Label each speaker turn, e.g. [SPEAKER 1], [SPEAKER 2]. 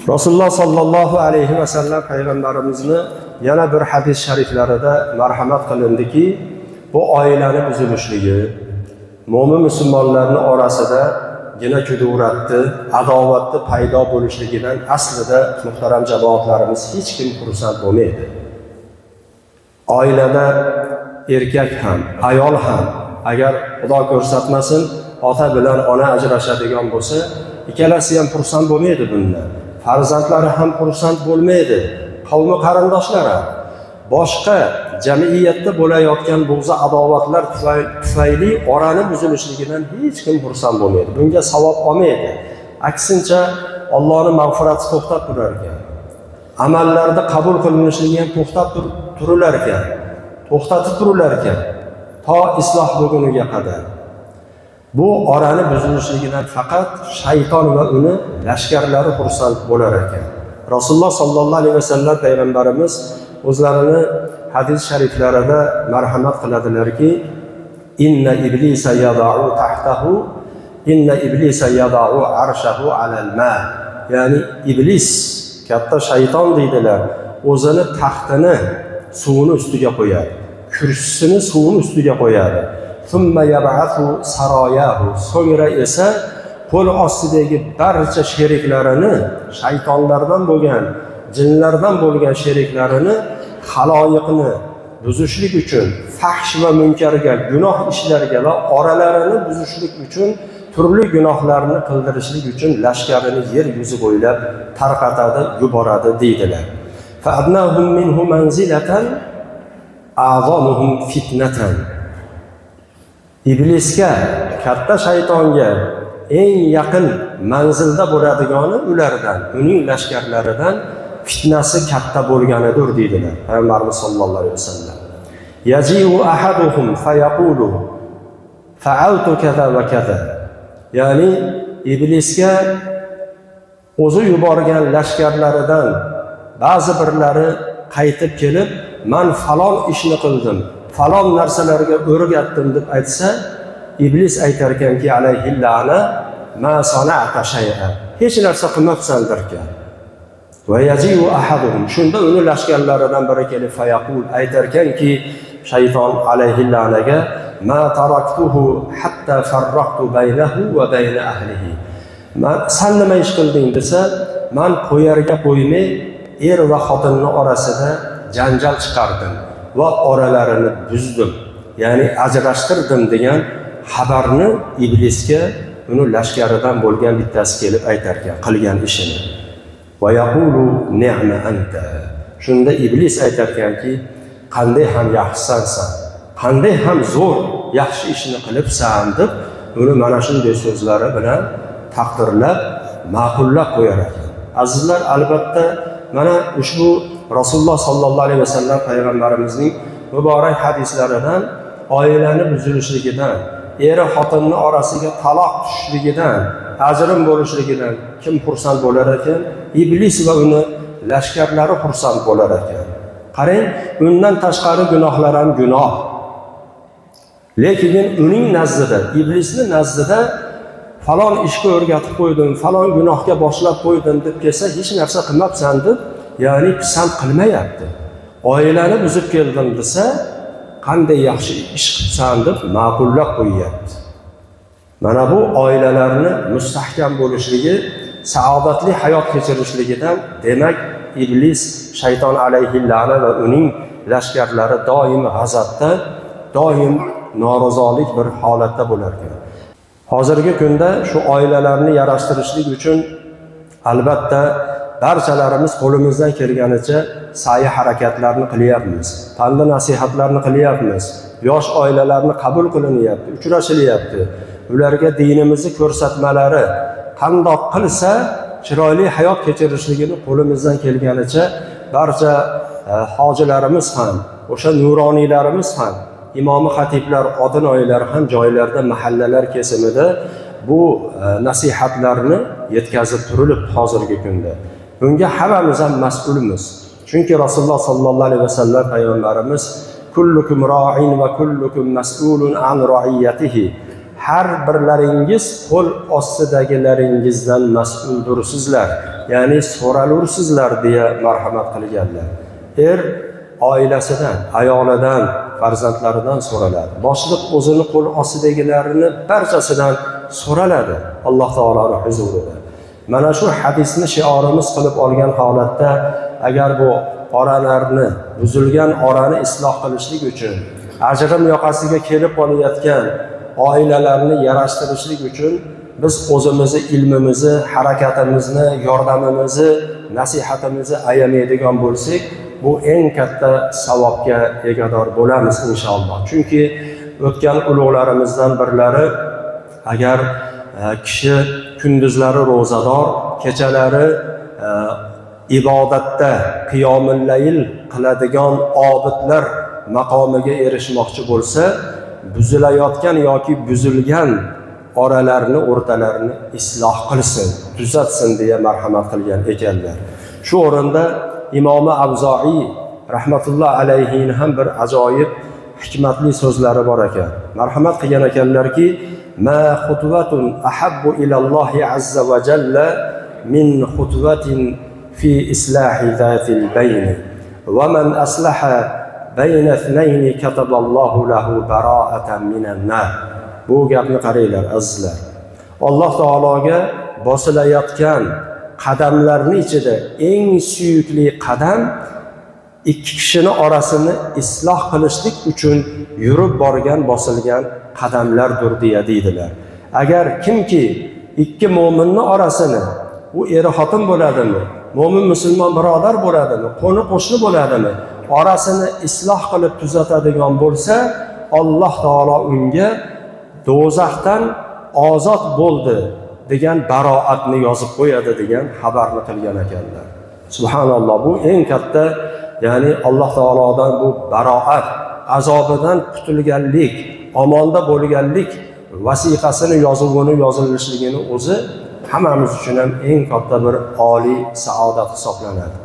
[SPEAKER 1] Rasululloh sallallohu alayhi va sallam payg'ambarimizni yana bir hadis shariflarida marhamat qilindiki, bu oilani buzilishligi, mo'min musulmonlarning orasida gina kuduratni, adovatni paydo bo'lishligidan aslida muhtaram jamoatlarimiz hech kim xursand bo'lmaydi. Oilada erkak ham, ayol ham agar Xudo ko'rsatmasin ota bilan ona ajrashadigan bo'lsa, ikkalasi ham xursand bo'lmaydi bundan. Farzandlari ham xursand bo'lmaydi, qavmi qarindoshlari boshqa jamiyatda bo'layotgan bo'g'za adovatlar tufayli orani buzilishligidan hech kim xursand bo'lmaydi. Bunga savob olmaydi. Aksincha Allohning mag'firati to'xtab turar ekan. Amallarda qabul qilinishligi ham to'xtatib turilar ekan. To isloh bo'lguniga qadar. Bu orani buzilishligidan faqat shayton va uni lashkarlari xursand bo'lar ekan. Rasululloh sallallohu alayhi vasallam payg'ambarimiz o'zlarini hadis shariflarida marhamat qiladilarki, inna iblisa yada'u tahtahu inna iblisa yada'u arshahu alal ma. Ya'ni iblis, katta shayton deydilar, o'zini taxtini suvning ustiga qo'yadi, kursisini suvning ustiga qo'yadi. Thumma yab'athu sarayahu. So'ngra esa qo'l ostidagi barcha sheriklarini, shaytonlardan bo'lgan, jinlardan bo'lgan sheriklarini xaloyiqni buzishlik uchun, fahsh va munkarga, gunoh ishlarga va oralarini buzishlik uchun, turli gunohlarni qildirishlik uchun lashkarini yer yuzi bo'ylab tarqatadi, yuboradi deydilar. Fa adnahum minhu manzilatan a'zamuhum fitnatan. Iblisga, katta shaytonga eng yaqin manzilda bo'ladigani ulardan, uning lashkarlaridan fitnasi katta bo'lganidir deydilar Payg'ambarimiz sollallohu alayhi vasallam. Yaji'u ahaduhum fayaqulu fa'altu kaza va kaza. Ya'ni iblisga o'zi yuborgan lashkarlaridan ba'zi birlari qaytib kelib, "Men falon ishni qildim, falon narsalarga o'rgatdim" deb aytsa, iblis aytar ekanki, alayhi la'na, "Ma sana'ta shay'an." Hech narsa qilmabsandirkan. Va yaji'u ahaduhum. Shunda uni lashkarlaridan biri kelib fayaqul aytar ekanki, shayton alayhi la'naga, "Ma taraktuhu hatta farraqtu baynahu va bayna ahlihi." Sen nima ish qilding desa, "Men qo'yarga qo'ymay er va xotinning orasida janjal chiqardim va oralarini buzdim, ya'ni ajrashtirdim" degan xabarni iblisga uni lashkaridan bo'lgan bittasi kelib aytar ekan, qilgan ishini. Va yaqulu ni'ma anta. Shunda iblis aytar ekanki, qanday ham yaxshisan, qanday ham zo'r yaxshi ishni qilibsan deb uni mana shunday so'zlari bilan taqdirlab, ma'qullab qo'yar ekan. Azizlar, albatta mana ushbu Rasululloh sallallohu alayhi vasallam payg'ambarimizning muborak hadislaridan oilani buzilishligidan, eri xotinning orasiga taloq tushishligidan, ajrim bo'lishligidan kim xursand bo'lar ekan? Iblis va uni lashkarlari xursand bo'lar ekan. Qarang, undan tashqari gunohlar ham gunoh. Lekin uning nazdida, iblisning nazdida falon ishga o'rgatib qo'ydim, falon gunohga boshlab qo'ydim deb kelsa, hech narsa qilmabsan deb, ya'ni pisand qilmayapti. Oilani buzib keldim desa, qanday yaxshi ish qilsan deb ma'qullab qo'yyapti. Mana bu oilalarni mustahkam bo'lishligi, saodatli hayot kechirishligidan, demak, iblis, shayton alayhi la'na va uning lashkarlari doim g'azabda, doim norozilik bir holatda bo'lar ekan. Hozirgi kunda shu oilalarni yarashtirishlik uchun albatta barchalarimiz qo'limizdan kelganicha sa'y harakatlarni qilyapmiz. Panda nasihatlarni qilyapmiz. Yosh oilalarni qabul qilinyapti, uchrashilyapti. Ularga dinimizni ko'rsatmalari qandoq qilsa chiroyli hayot kechirishligini qo'limizdan kelganicha barcha hojilarimiz ham, o'sha nuroniylarimiz ham, imomi xatiblar, odinoylar ham joylarda, mahallalar kesimida bu nasihatlarni yetkazib turilib hozirgi kunda. Bunga hammamiz ham mas'ulmiz. Chunki Rasululloh sallallohu alayhi vasallam payg'ambarimiz kullukum ra'in va kullukum mas'ulun an ra'iyatihi. har birlaringiz qo'l ostidagilaringizdan mas'uldursizlar, ya'ni so'ralursizlar deya marhamat qilganlar. Oilasidan, ayolidan, farzandlaridan so'raladi. Boshliq o'zini qo'l ostidagilarini barchasidan so'raladi Alloh taoloning huzurida. Mana shu hadisni shiorimiz qilib olgan holatda, agar bu oralarni, buzilgan orani isloh qilishlik uchun, ajrim yoqasiga kelib qolayotgan oilalarni yarashtirishlik uchun biz o'zimizni ilmimizni, harakatimizni, yordamimizni, nasihatimizni ayamaydigan bo'lsak, bu eng katta savobga egador bo'lamiz inshaalloh. Chunki o'tgan ulug'larimizdan birlari, agar kishi kunduzlari ro'zador, kechalari ibodatda qiyomul layl qiladigan obidlar maqomiga erishmoqchi bo'lsa, buzilayotgan yoki buzilgan oralarni, o'rtalarini isloh qilsin, tuzatsin deya marhamat qilgan ekanlar. Shu o'rinda Imom Avzoiy rahmatulloh alayhining ham bir ajoyib hikmatli so'zlari bor ekan. Marhamat qilgan ekanlarki, ma xutvatun ahabbu ilallohi azza va jalla min xutvatin fi islahi zatil bayn va man aslaha bayna ithnayn kataballohu lahu bara'atan minan nar. Bu gapni qaranglar azizlar. Alloh taologa bosilayotgan qadamlarning ichida eng suyukli qadam ikki kishining orasini isloh qilishlik uchun yurib borgan, bosilgan qadamlardir deydilar. Agar kimki ikki mo'minning orasini, u eri xotin bo'ladimi, mo'min musulmon birodar bo'ladimi, qo'ni qo'shni bo'ladimi, orasini isloh qilib tuzatadigan bo'lsa, Alloh taolo unga do'zaxdan ozod bo'ldi degan baroatni yozib qo'yadi degan xabarni qilgan ekanlar. Subhanalloh, bu eng katta, ya'ni Alloh taolodan bu baroat, azobidan qutulganlik, omonda bo'lganlik vasiqasini yozilishligini o'zi hammamiz uchun ham eng katta bir oliy saodat hisoblanadi.